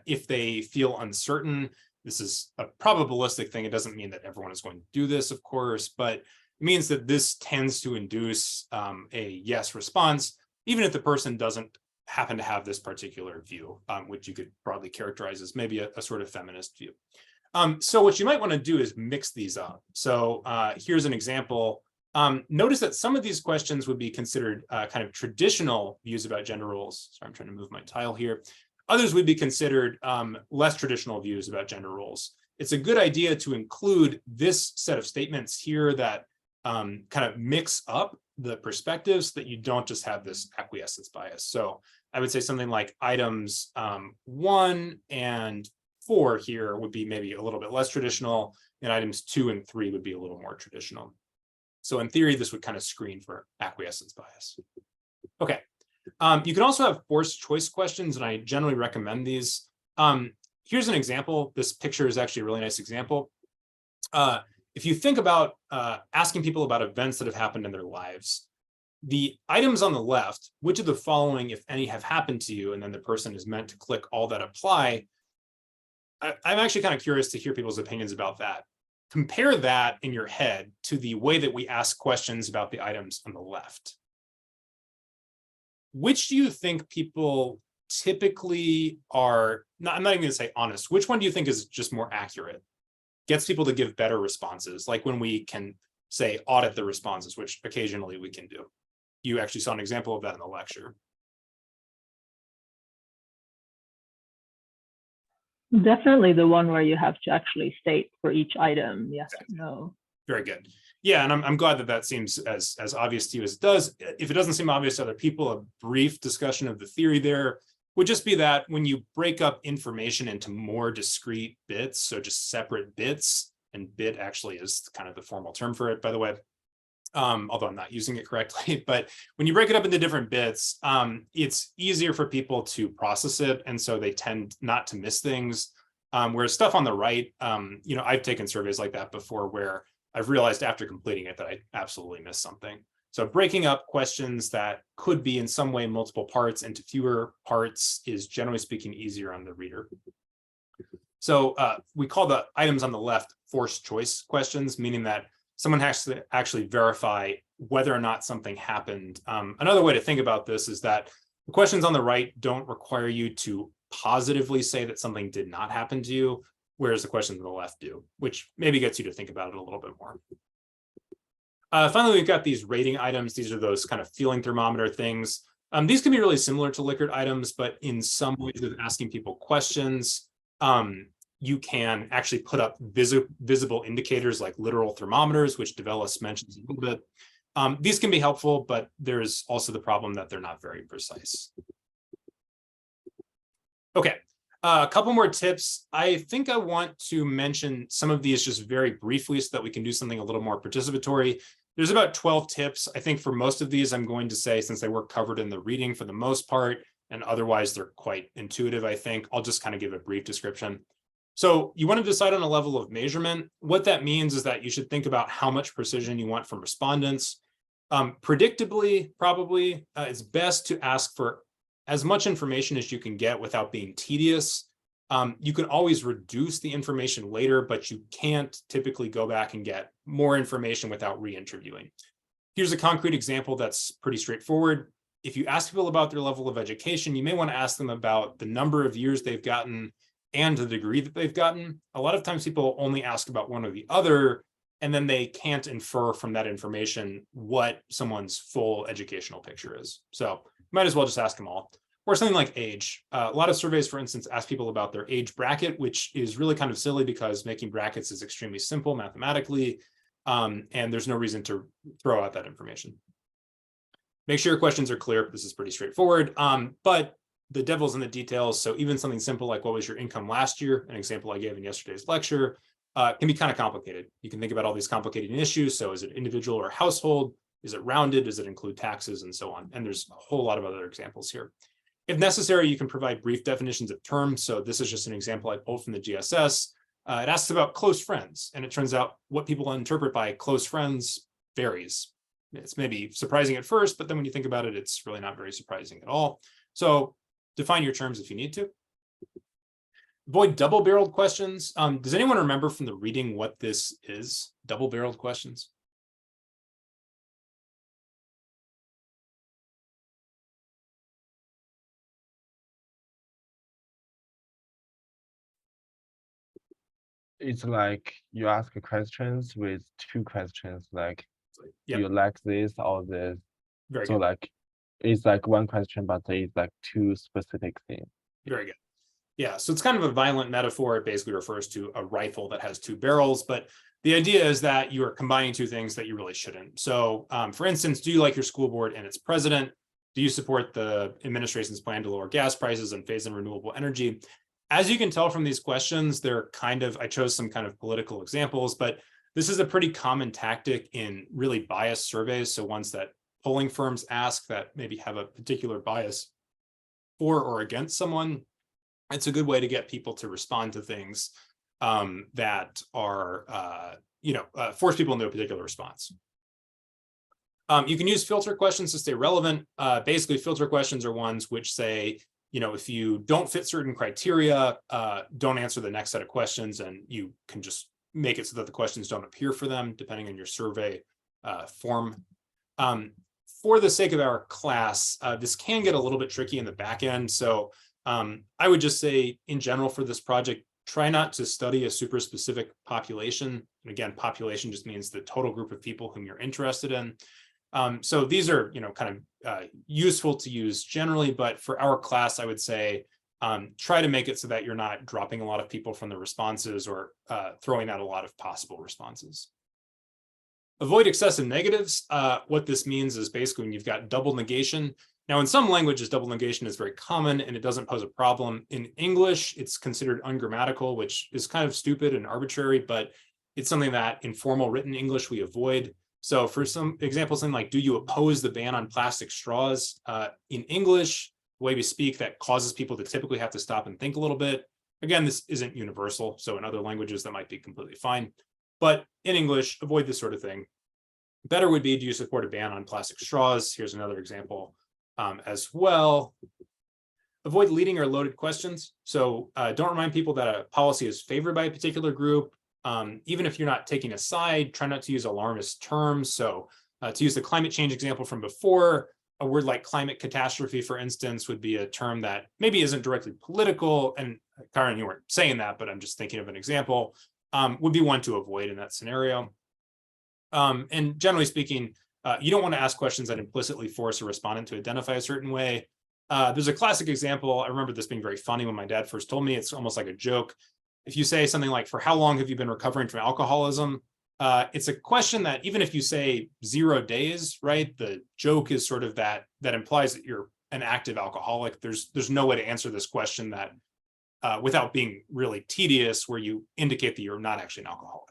S1: if they feel uncertain. This is a probabilistic thing. It doesn't mean that everyone is going to do this, of course, but it means that this tends to induce a yes response, even if the person doesn't happen to have this particular view, which you could broadly characterize as maybe a sort of feminist view. So what you might want to do is mix these up. So here's an example. Notice that some of these questions would be considered kind of traditional views about gender roles. Sorry, I'm trying to move my tile here. Others would be considered less traditional views about gender roles. It's a good idea to include this set of statements here that kind of mix up the perspectives so that you don't just have this acquiescence bias. So I would say something like items 1 and 4 here would be maybe a little bit less traditional, and items 2 and 3 would be a little more traditional. So in theory, this would kind of screen for acquiescence bias. Okay. You can also have forced choice questions, and I generally recommend these. Here's an example. This picture is actually a really nice example. If you think about asking people about events that have happened in their lives, the items on the left, which of the following, if any, have happened to you, and then the person is meant to click all that apply. I'm actually kind of curious to hear people's opinions about that. Compare that in your head to the way that we ask questions about the items on the left. Which do you think people typically are, I'm not even going to say honest, which one do you think is just more accurate? Gets people to give better responses, like when we can say audit the responses, which occasionally we can do. You actually saw an example of that in the lecture.
S2: Definitely the one where you have to actually state for each item, yes or no.
S1: Very good. Yeah, and I'm glad that that seems as obvious to you as it does. If it doesn't seem obvious to other people, a brief discussion of the theory there would just be that when you break up information into more discrete bits, so just separate bits, and bit actually is kind of the formal term for it, by the way, although I'm not using it correctly, but when you break it up into different bits, it's easier for people to process it, and so they tend not to miss things. Whereas stuff on the right, I've taken surveys like that before where I've realized after completing it that I absolutely missed something. So breaking up questions that could be in some way multiple parts into fewer parts is generally speaking easier on the reader. So we call the items on the left forced choice questions, meaning that someone has to actually verify whether or not something happened. Another way to think about this is that the questions on the right don't require you to positively say that something did not happen to you, whereas the questions on the left do, which maybe gets you to think about it a little bit more. Finally, we've got these rating items. These are those kind of feeling thermometer things. These can be really similar to Likert items, but in some ways of asking people questions, you can actually put up visible indicators like literal thermometers, which Develis mentions a little bit. These can be helpful, but there's also the problem that they're not very precise. Okay, a couple more tips. I think I want to mention some of these just very briefly so that we can do something a little more participatory. There's about 12 tips. I think for most of these, I'm going to say, since they were covered in the reading for the most part, and otherwise they're quite intuitive, I think, I'll just kind of give a brief description. So you want to decide on a level of measurement. What that means is that you should think about how much precision you want from respondents. Predictably, probably, it's best to ask for as much information as you can get without being tedious. You can always reduce the information later, but you can't typically go back and get more information without re-interviewing. Here's a concrete example that's pretty straightforward. If you ask people about their level of education, you may want to ask them about the number of years they've gotten and the degree that they've gotten. A lot of times people only ask about one or the other, and then they can't infer from that information what someone's full educational picture is. So you might as well just ask them all. Or something like age. A lot of surveys, for instance, ask people about their age bracket, which is really kind of silly because making brackets is extremely simple mathematically, and there's no reason to throw out that information. Make sure your questions are clear. This is pretty straightforward, but the devil's in the details. So even something simple like what was your income last year, an example I gave in yesterday's lecture, can be kind of complicated. You can think about all these complicated issues. So is it individual or household? Is it rounded? Does it include taxes and so on? And there's a whole lot of other examples here. If necessary, you can provide brief definitions of terms. So this is just an example I pulled from the GSS. It asks about close friends, and it turns out what people interpret by close friends varies. It's maybe surprising at first, but then when you think about it, it's really not very surprising at all. So define your terms if you need to. Avoid double-barreled questions. Does anyone remember from the reading what this is? Double-barreled questions?
S3: It's like you ask questions with two questions, like
S1: Yep.
S3: you like this or this.
S1: Very
S3: So
S1: good.
S3: like it's like one question, but it's like two specific things.
S1: Very good. Yeah, so it's kind of a violent metaphor. It basically refers to a rifle that has two barrels, but the idea is that you are combining two things that you really shouldn't. So for instance, do you like your school board and its president? Do you support the administration's plan to lower gas prices and phase in renewable energy? As you can tell from these questions, they're kind of, I chose some kind of political examples, but this is a pretty common tactic in really biased surveys. So ones that polling firms ask that maybe have a particular bias for or against someone. It's a good way to get people to respond to things that are, force people into a particular response. You can use filter questions to stay relevant. Basically, filter questions are ones which say, if you don't fit certain criteria, don't answer the next set of questions, and you can just make it so that the questions don't appear for them, depending on your survey form. For the sake of our class, this can get a little bit tricky in the back end. So I would just say, in general, for this project, try not to study a super specific population. And again, population just means the total group of people whom you're interested in. So these are, kind of useful to use generally, but for our class, I would say, try to make it so that you're not dropping a lot of people from the responses or throwing out a lot of possible responses. Avoid excessive negatives. What this means is basically when you've got double negation. Now, in some languages, double negation is very common and it doesn't pose a problem. In English, it's considered ungrammatical, which is kind of stupid and arbitrary, but it's something that in formal written English we avoid. So for some example, something like, do you oppose the ban on plastic straws? In English, the way we speak, that causes people to typically have to stop and think a little bit. Again, this isn't universal, so in other languages that might be completely fine. But in English, avoid this sort of thing. Better would be, do you support a ban on plastic straws? Here's another example as well. Avoid leading or loaded questions. So don't remind people that a policy is favored by a particular group. Even if you're not taking a side, try not to use alarmist terms. So to use the climate change example from before, a word like climate catastrophe, for instance, would be a term that maybe isn't directly political. And Karen, you weren't saying that, but I'm just thinking of an example, would be one to avoid in that scenario. And generally speaking, you don't want to ask questions that implicitly force a respondent to identify a certain way. There's a classic example. I remember this being very funny when my dad first told me. It's almost like a joke. If you say something like, for how long have you been recovering from alcoholism? It's a question that even if you say 0 days, right? The joke is sort of that implies that you're an active alcoholic. There's no way to answer this question that without being really tedious, where you indicate that you're not actually an alcoholic.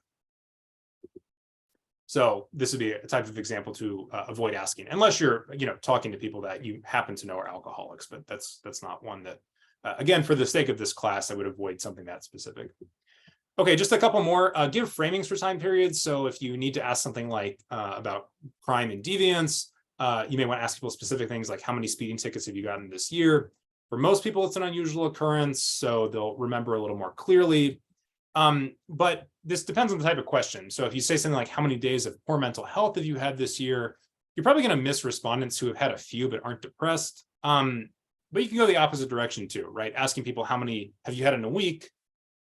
S1: So this would be a type of example to avoid asking, unless you're, talking to people that you happen to know are alcoholics. But that's not one that, again, for the sake of this class, I would avoid something that specific. Okay, just a couple more. Give framings for time periods. So if you need to ask something like about crime and deviance, you may want to ask people specific things like, how many speeding tickets have you gotten this year? For most people, it's an unusual occurrence, so they'll remember a little more clearly. But this depends on the type of question. So if you say something like, how many days of poor mental health have you had this year? You're probably going to miss respondents who have had a few but aren't depressed. But you can go the opposite direction too, right? Asking people, how many have you had in a week,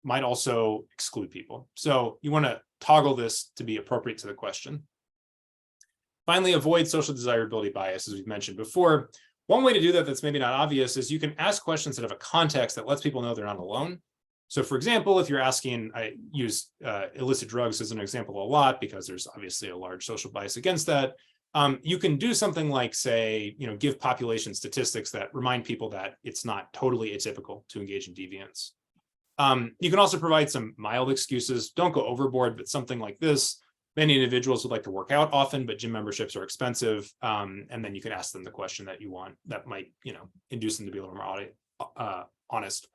S1: might also exclude people. So you want to toggle this to be appropriate to the question. Finally, avoid social desirability bias, as we've mentioned before. One way to do that that's maybe not obvious is you can ask questions that have a context that lets people know they're not alone. So for example, if you're asking, I use illicit drugs as an example a lot because there's obviously a large social bias against that. You can do something like, say, give population statistics that remind people that it's not totally atypical to engage in deviance. You can also provide some mild excuses. Don't go overboard, but something like this. Many individuals would like to work out often, but gym memberships are expensive. And then you can ask them the question that you want that might, induce them to be a little more honest.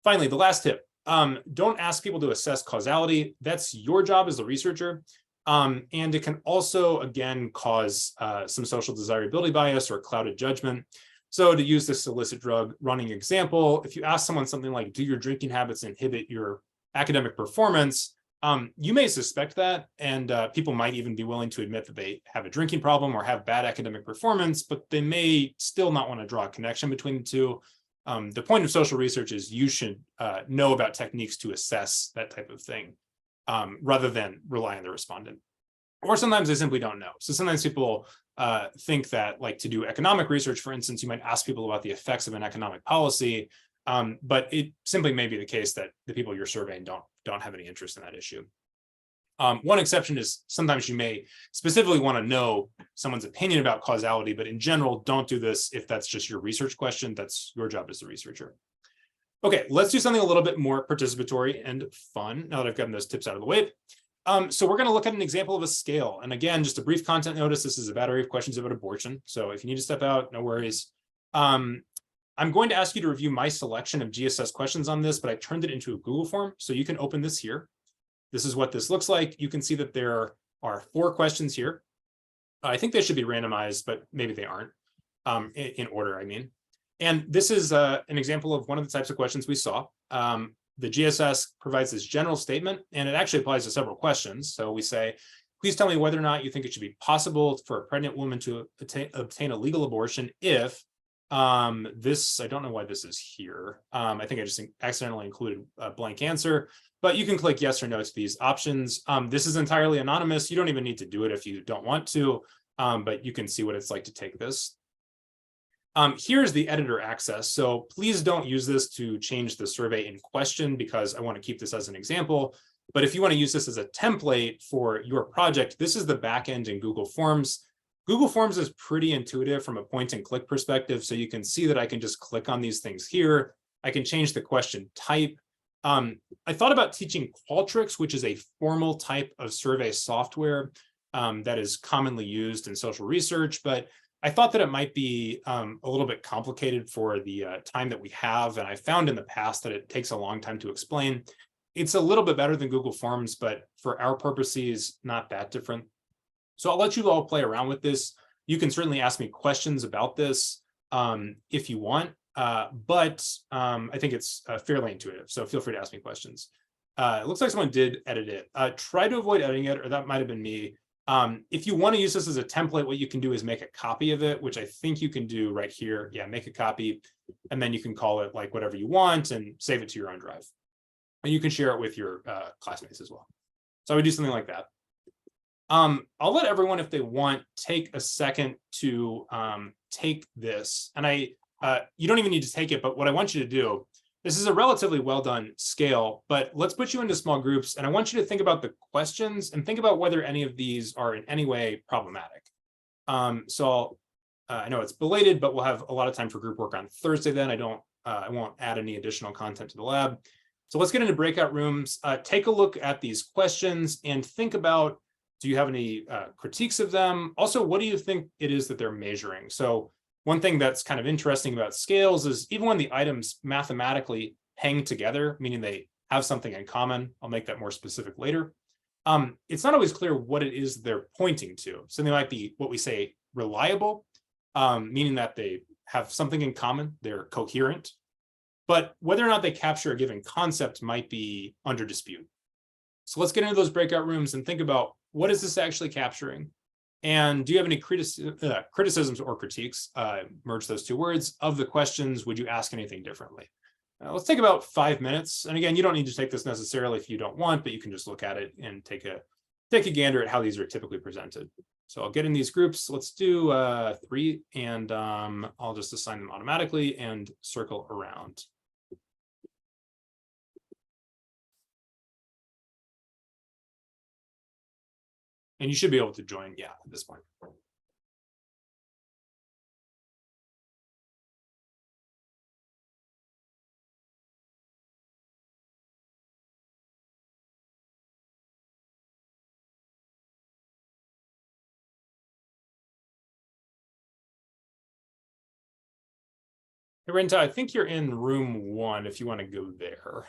S1: Finally, the last tip, don't ask people to assess causality. That's your job as a researcher. And it can also, again, cause some social desirability bias or clouded judgment. So to use this illicit drug running example, if you ask someone something like, do your drinking habits inhibit your academic performance? You may suspect that, and people might even be willing to admit that they have a drinking problem or have bad academic performance, but they may still not want to draw a connection between the two. The point of social research is you should know about techniques to assess that type of thing rather than rely on the respondent. Or sometimes they simply don't know. So sometimes people think that, like, to do economic research, for instance, you might ask people about the effects of an economic policy, but it simply may be the case that the people you're surveying don't have any interest in that issue. One exception is sometimes you may specifically want to know someone's opinion about causality, but in general, don't do this if that's just your research question. That's your job as a researcher. Okay, let's do something a little bit more participatory and fun now that I've gotten those tips out of the way. So we're going to look at an example of a scale. And again, just a brief content notice. This is a battery of questions about abortion. So if you need to step out, no worries. I'm going to ask you to review my selection of GSS questions on this, but I turned it into a Google form. So you can open this here. This is what this looks like. You can see that there are 4 questions here. I think they should be randomized, but maybe they aren't in order, I mean. And this is an example of one of the types of questions we saw. The GSS provides this general statement, and it actually applies to several questions. So we say, please tell me whether or not you think it should be possible for a pregnant woman to obtain a legal abortion if this, I don't know why this is here. I think I just accidentally included a blank answer, but you can click yes or no to these options. This is entirely anonymous. You don't even need to do it if you don't want to, but you can see what it's like to take this. Here's the editor access. So please don't use this to change the survey in question because I want to keep this as an example. But if you want to use this as a template for your project, this is the backend in Google Forms. Google Forms is pretty intuitive from a point and click perspective. So you can see that I can just click on these things here. I can change the question type. I thought about teaching Qualtrics, which is a formal type of survey software that is commonly used in social research, but I thought that it might be a little bit complicated for the time that we have. And I found in the past that it takes a long time to explain. It's a little bit better than Google Forms, but for our purposes, not that different. So I'll let you all play around with this. You can certainly ask me questions about this if you want, but I think it's fairly intuitive. So feel free to ask me questions. It looks like someone did edit it. Try to avoid editing it, or that might have been me. If you want to use this as a template, what you can do is make a copy of it, which I think you can do right here. Yeah, make a copy, and then you can call it like whatever you want and save it to your own drive. And you can share it with your classmates as well. So I would do something like that. I'll let everyone, if they want, take a second to take this. And you don't even need to take it, but what I want you to do, this is a relatively well done scale, but let's put you into small groups. And I want you to think about the questions and think about whether any of these are in any way problematic. So I know it's belated, but we'll have a lot of time for group work on Thursday then. I won't add any additional content to the lab. So let's get into breakout rooms. Take a look at these questions and think about, do you have any critiques of them? Also, what do you think it is that they're measuring? So one thing that's kind of interesting about scales is even when the items mathematically hang together, meaning they have something in common, I'll make that more specific later, it's not always clear what it is they're pointing to. So they might be what we say reliable, meaning that they have something in common, they're coherent, but whether or not they capture a given concept might be under dispute. So let's get into those breakout rooms and think about, what is this actually capturing? And do you have any criticisms or critiques, merge those two words, of the questions? Would you ask anything differently? Let's take about 5 minutes. And again, you don't need to take this necessarily if you don't want, but you can just look at it and take a gander at how these are typically presented. So I'll get in these groups. Let's do 3, and I'll just assign them automatically and circle around. And you should be able to join, yeah, at this point. Hey, Renta, I think you're in room 1 if you want to go there.